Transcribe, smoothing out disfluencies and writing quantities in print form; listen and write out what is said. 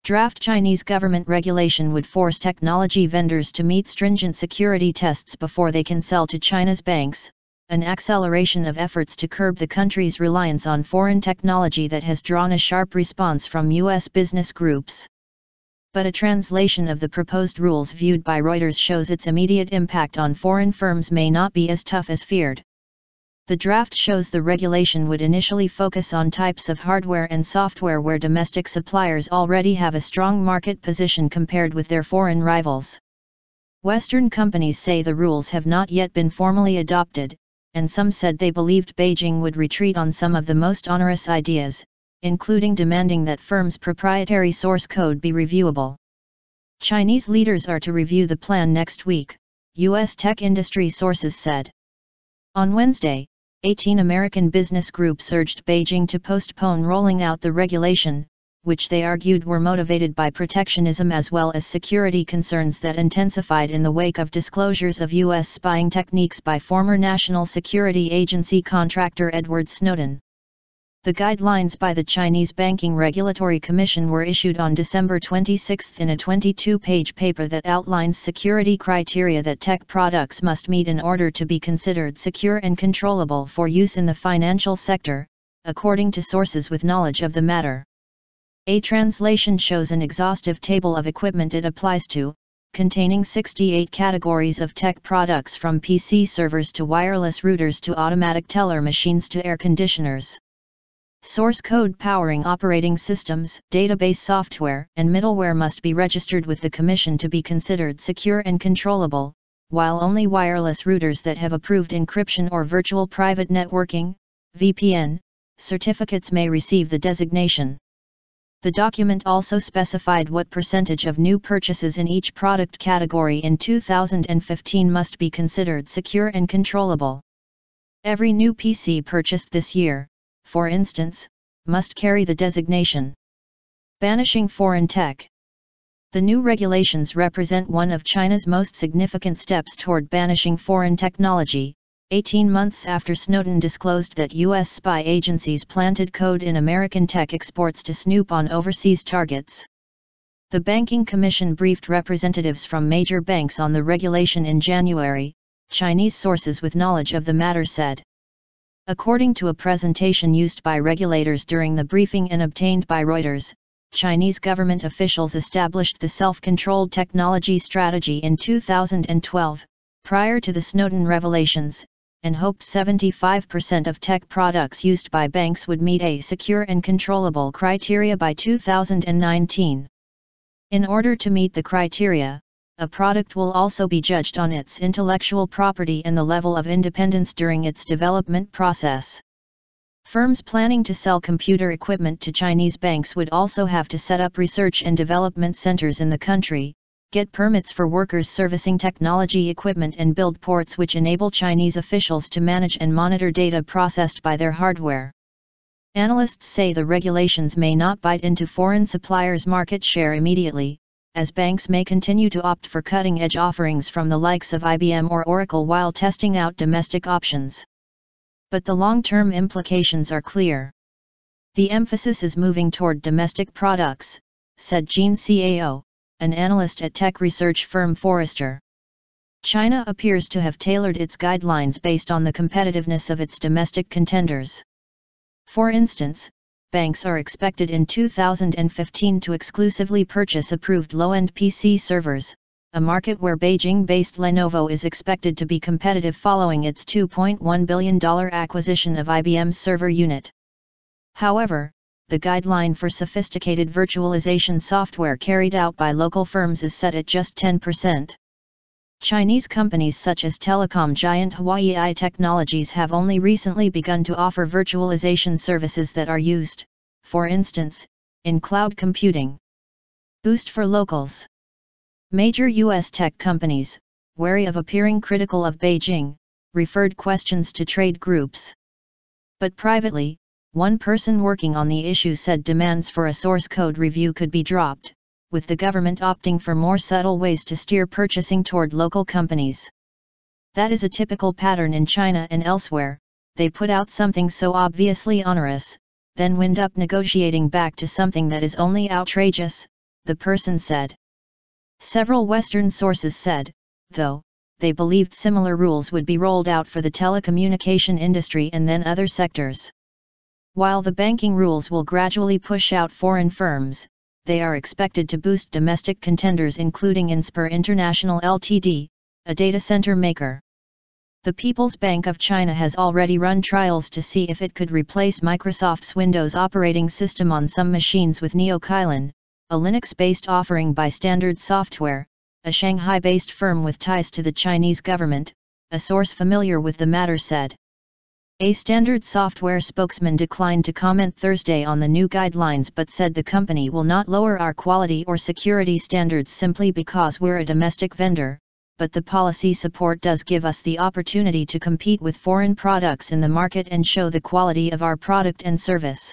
Draft Chinese government regulation would force technology vendors to meet stringent security tests before they can sell to China's banks, an acceleration of efforts to curb the country's reliance on foreign technology that has drawn a sharp response from U.S. business groups. But a translation of the proposed rules viewed by Reuters shows its immediate impact on foreign firms may not be as tough as feared. The draft shows the regulation would initially focus on types of hardware and software where domestic suppliers already have a strong market position compared with their foreign rivals. Western companies say the rules have not yet been formally adopted, and some said they believed Beijing would retreat on some of the most onerous ideas, including demanding that firms' proprietary source code be reviewable. Chinese leaders are to review the plan next week, U.S. tech industry sources said. On Wednesday, 18 American business groups urged Beijing to postpone rolling out the regulation, which they argued were motivated by protectionism as well as security concerns that intensified in the wake of disclosures of U.S. spying techniques by former National Security Agency contractor Edward Snowden. The guidelines by the Chinese Banking Regulatory Commission were issued on December 26 in a 22-page paper that outlines security criteria that tech products must meet in order to be considered secure and controllable for use in the financial sector, according to sources with knowledge of the matter. A translation shows an exhaustive table of equipment it applies to, containing 68 categories of tech products from PC servers to wireless routers to automatic teller machines to air conditioners. Source code powering operating systems, database software, and middleware must be registered with the Commission to be considered secure and controllable, while only wireless routers that have approved encryption or virtual private networking, VPN, certificates may receive the designation. The document also specified what percentage of new purchases in each product category in 2015 must be considered secure and controllable. Every new PC purchased this year, for instance, must carry the designation. Banishing foreign tech. The new regulations represent one of China's most significant steps toward banishing foreign technology, 18 months after Snowden disclosed that U.S. spy agencies planted code in American tech exports to snoop on overseas targets. The Banking Commission briefed representatives from major banks on the regulation in January, Chinese sources with knowledge of the matter said. According to a presentation used by regulators during the briefing and obtained by Reuters, Chinese government officials established the self-controlled technology strategy in 2012, prior to the Snowden revelations, and hoped 75% of tech products used by banks would meet a secure and controllable criteria by 2019. In order to meet the criteria, a product will also be judged on its intellectual property and the level of independence during its development process. Firms planning to sell computer equipment to Chinese banks would also have to set up research and development centers in the country, get permits for workers servicing technology equipment and build ports which enable Chinese officials to manage and monitor data processed by their hardware. Analysts say the regulations may not bite into foreign suppliers' market share immediately, as banks may continue to opt for cutting-edge offerings from the likes of IBM or Oracle while testing out domestic options. But the long-term implications are clear. The emphasis is moving toward domestic products, said Jean Cao, an analyst at tech research firm Forrester. China appears to have tailored its guidelines based on the competitiveness of its domestic contenders. For instance, banks are expected in 2015 to exclusively purchase approved low-end PC servers, a market where Beijing-based Lenovo is expected to be competitive following its $2.1 billion acquisition of IBM's server unit. However, the guideline for sophisticated virtualization software carried out by local firms is set at just 10%. Chinese companies such as telecom giant Huawei Technologies have only recently begun to offer virtualization services that are used, for instance, in cloud computing. Boost for locals. Major U.S. tech companies, wary of appearing critical of Beijing, referred questions to trade groups. But privately, one person working on the issue said demands for a source code review could be dropped, with the government opting for more subtle ways to steer purchasing toward local companies. That is a typical pattern in China and elsewhere. They put out something so obviously onerous, then wind up negotiating back to something that is only outrageous, the person said. Several Western sources said, though, they believed similar rules would be rolled out for the telecommunication industry and then other sectors. While the banking rules will gradually push out foreign firms, they are expected to boost domestic contenders including Inspur International Ltd., a data center maker. The People's Bank of China has already run trials to see if it could replace Microsoft's Windows operating system on some machines with NeoKailan, a Linux-based offering by Standard Software, a Shanghai-based firm with ties to the Chinese government, a source familiar with the matter said. A Standard Software spokesman declined to comment Thursday on the new guidelines but said the company will not lower our quality or security standards simply because we're a domestic vendor, but the policy support does give us the opportunity to compete with foreign products in the market and show the quality of our product and service.